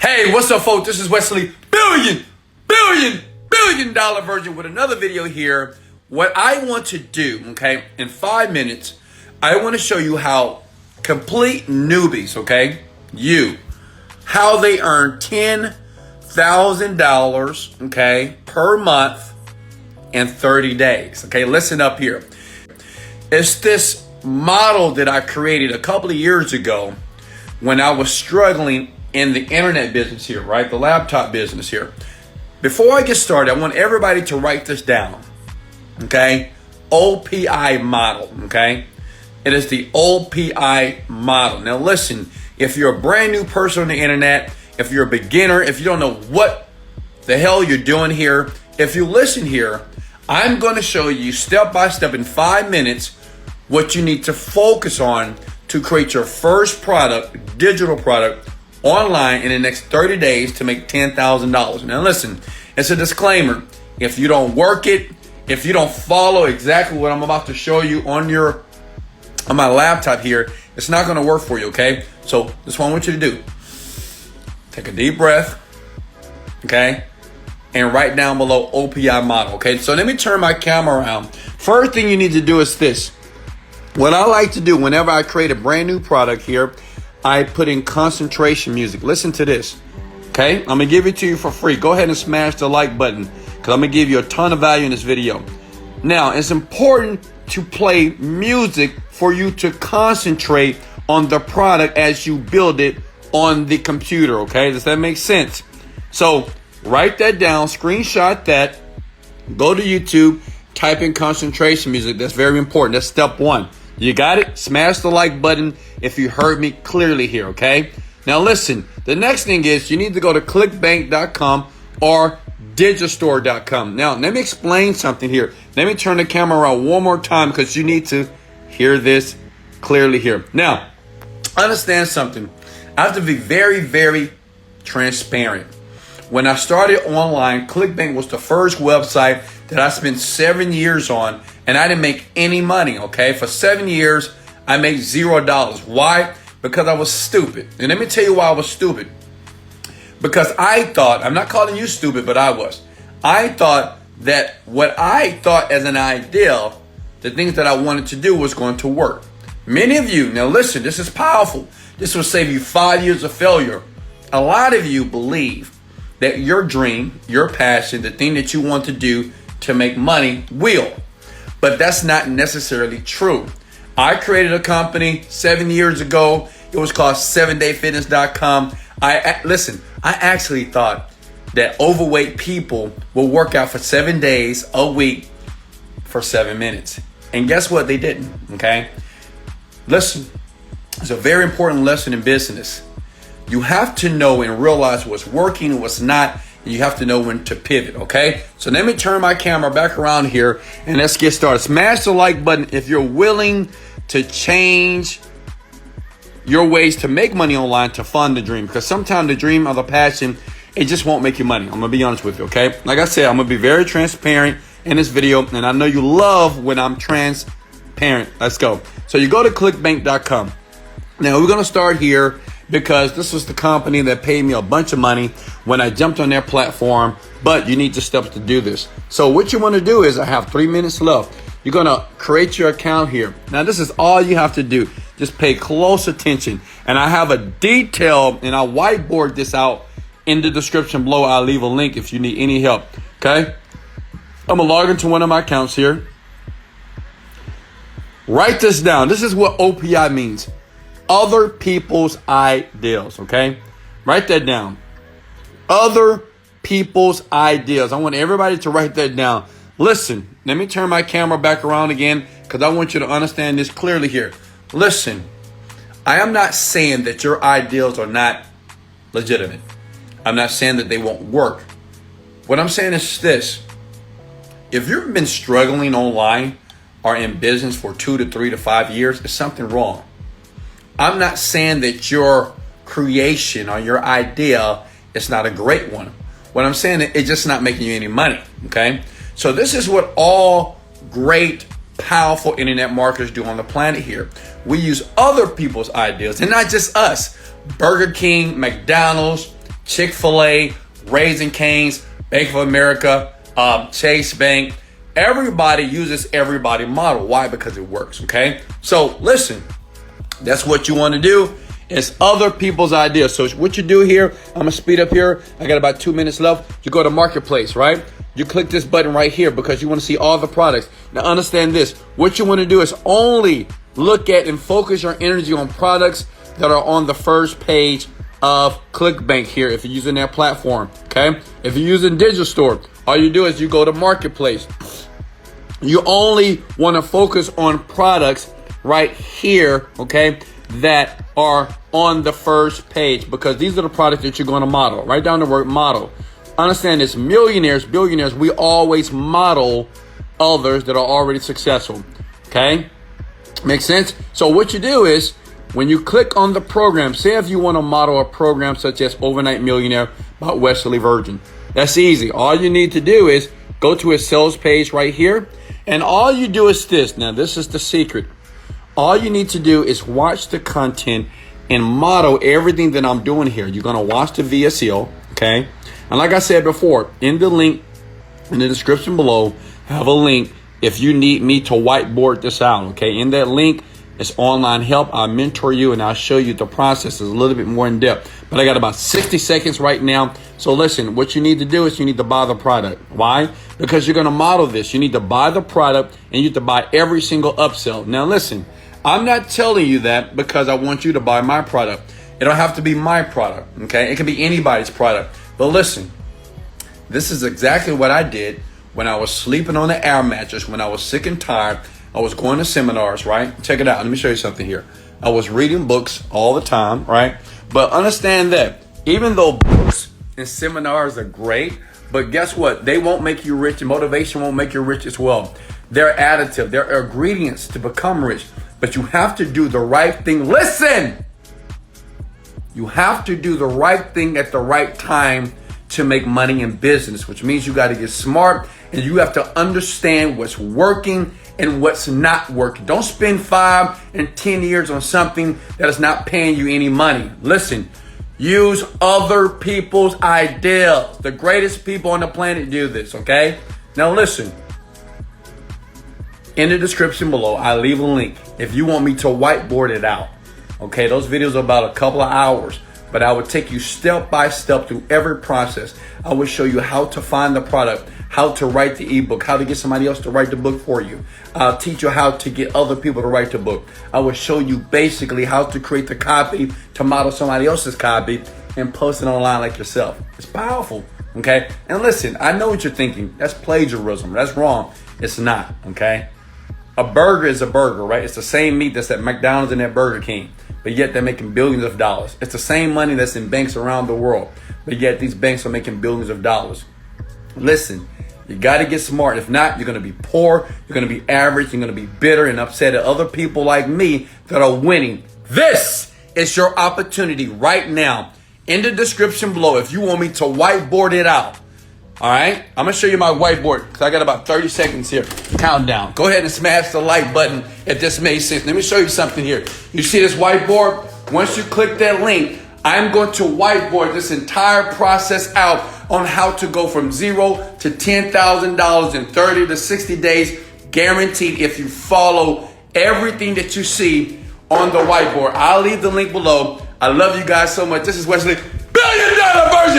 Hey, what's up, folks? This is Wesley Billion Dollar Virgin with another video here. What I want to do, okay, in 5 minutes, I want to show you how complete newbies, okay, how they earn $10,000, okay, per month in 30 days. Okay, listen up here. It's this model that I created a couple of years ago when I was struggling in the internet business here, right? The laptop business here. Before I get started, I want everybody to write this down, okay? OPI model, okay? It is the OPI model. Now listen, if you're a brand new person on the internet, if you're a beginner, if you don't know what the hell you're doing here, if you listen here, I'm going to show you step by step in 5 minutes what you need to focus on to create your first product, digital product, online in the next 30 days to make $10,000. Now listen, it's a disclaimer. If you don't work it, if you don't follow exactly what I'm about to show you on my laptop here, it's not going to work for you, okay? So this is what I want you to do. Take a deep breath, okay? And write down below OPI model, okay? So let me turn my camera around. First thing you need to do is this. What I like to do whenever I create a brand new product here, I put in concentration music. Listen to this, okay? I'm going to give it to you for free. Go ahead and smash the like button because I'm going to give you a ton of value in this video. Now, it's important to play music for you to concentrate on the product as you build it on the computer, okay? Does that make sense? So write that down, screenshot that, go to YouTube, type in concentration music. That's very important. That's step one. You got it? Smash the like button if you heard me clearly here, okay? Now listen, the next thing is you need to go to clickbank.com or digistore.com. Now, let me explain something here. Let me turn the camera around one more time because you need to hear this clearly here. Now, understand something. I have to be very, very transparent. When I started online, ClickBank was the first website that I spent 7 years on, and I didn't make any money, okay? For 7 years, I made $0. Why? Because I was stupid. And let me tell you why I was stupid. Because I thought, I'm not calling you stupid, but I was. I thought that what I thought as an ideal, the things that I wanted to do was going to work. Many of you, now listen, this is powerful. This will save you 5 years of failure. A lot of you believe that your dream, your passion, the thing that you want to do to make money will. But that's not necessarily true. I created a company 7 years ago. It was called 7dayfitness.com. I actually thought that overweight people will work out for 7 days a week for 7 minutes. And guess what? They didn't, okay? Listen, it's a very important lesson in business. You have to know and realize what's working and what's not. And you have to know when to pivot, okay? So let me turn my camera back around here and let's get started. Smash the like button if you're willing to change your ways to make money online to fund the dream. Because sometimes the dream or the passion, it just won't make you money. I'm going to be honest with you, okay? Like I said, I'm going to be very transparent in this video. And I know you love when I'm transparent. Let's go. So you go to clickbank.com. Now we're going to start here because this was the company that paid me a bunch of money when I jumped on their platform. But you need the steps to do this. So what you want to do is, I have 3 minutes left. You're going to create your account here. Now, this is all you have to do. Just pay close attention. And I have a detail, and I'll whiteboard this out in the description below. I'll leave a link if you need any help. Okay? I'm going to log into one of my accounts here. Write this down. This is what OPI means. Other people's ideals. Okay? Write that down. Other people's ideas. I want everybody to write that down. Listen, let me turn my camera back around again because I want you to understand this clearly here. Listen, I am not saying that your ideals are not legitimate. I'm not saying that they won't work. What I'm saying is this. If you've been struggling online or in business for 2 to 3 to 5 years, there's something wrong. I'm not saying that your creation or your idea is not a great one. What I'm saying is it's just not making you any money, okay? So this is what all great, powerful internet marketers do on the planet here. We use other people's ideas and not just us. Burger King, McDonald's, Chick-fil-A, Raising Cane's, Bank of America, Chase Bank. Everybody uses everybody model. Why? Because it works, okay? So listen, that's what you want to do. It's other people's ideas. So what you do here, I'm going to speed up here. I got about 2 minutes left. You go to Marketplace, right? You click this button right here because you want to see all the products. Now understand this. What you want to do is only look at and focus your energy on products that are on the first page of ClickBank here if you're using that platform, okay? If you're using Digital Store, all you do is you go to Marketplace. You only want to focus on products right here, okay, that are on the first page because these are the products that you're going to model. Write down the word model. Understand this, millionaires, billionaires, we always model others that are already successful, okay? Make sense? So what you do is when you click on the program, say if you want to model a program such as Overnight Millionaire by Wesley Virgin. That's easy. All you need to do is go to a sales page right here. And all you do is this. Now, this is the secret. All you need to do is watch the content and model everything that I'm doing here. You're going to watch the VSL, okay? And like I said before, in the link in the description below, have a link if you need me to whiteboard this out, okay? In that link, it's online help. I'll mentor you and I'll show you the process. It's a little bit more in depth. But I got about 60 seconds right now. So listen, what you need to do is you need to buy the product. Why? Because you're going to model this. You need to buy the product and you have to buy every single upsell. Now listen, I'm not telling you that because I want you to buy my product. It don't have to be my product, okay? It can be anybody's product. But listen, this is exactly what I did when I was sleeping on the air mattress, when I was sick and tired. I was going to seminars, right? Check it out. Let me show you something here. I was reading books all the time, right? But understand that even though books and seminars are great, but guess what? They won't make you rich and motivation won't make you rich as well. They're additive. They're ingredients to become rich. But you have to do the right thing. Listen! You have to do the right thing at the right time to make money in business, which means you got to get smart and you have to understand what's working and what's not working. Don't spend 5 and 10 years on something that is not paying you any money. Listen, use other people's ideas. The greatest people on the planet do this, okay? Now listen, in the description below, I leave a link if you want me to whiteboard it out. Okay, those videos are about a couple of hours, but I would take you step by step through every process. I would show you how to find the product, how to write the ebook, how to get somebody else to write the book for you. I'll teach you how to get other people to write the book. I will show you basically how to create the copy to model somebody else's copy and post it online like yourself. It's powerful, okay? And listen, I know what you're thinking. That's plagiarism. That's wrong. It's not, okay? A burger is a burger, right? It's the same meat that's at McDonald's and at Burger King, but yet they're making billions of dollars. It's the same money that's in banks around the world, but yet these banks are making billions of dollars. Listen, you got to get smart. If not, you're going to be poor, you're going to be average, you're going to be bitter and upset at other people like me that are winning. This is your opportunity right now. In the description below, if you want me to whiteboard it out. All right, I'm going to show you my whiteboard because I got about 30 seconds here. Countdown. Go ahead and smash the like button if this made sense. Let me show you something here. You see this whiteboard? Once you click that link, I'm going to whiteboard this entire process out on how to go from $0 to $10,000 in 30 to 60 days, guaranteed if you follow everything that you see on the whiteboard. I'll leave the link below. I love you guys so much. This is Wesley, $1 Billion Virgin.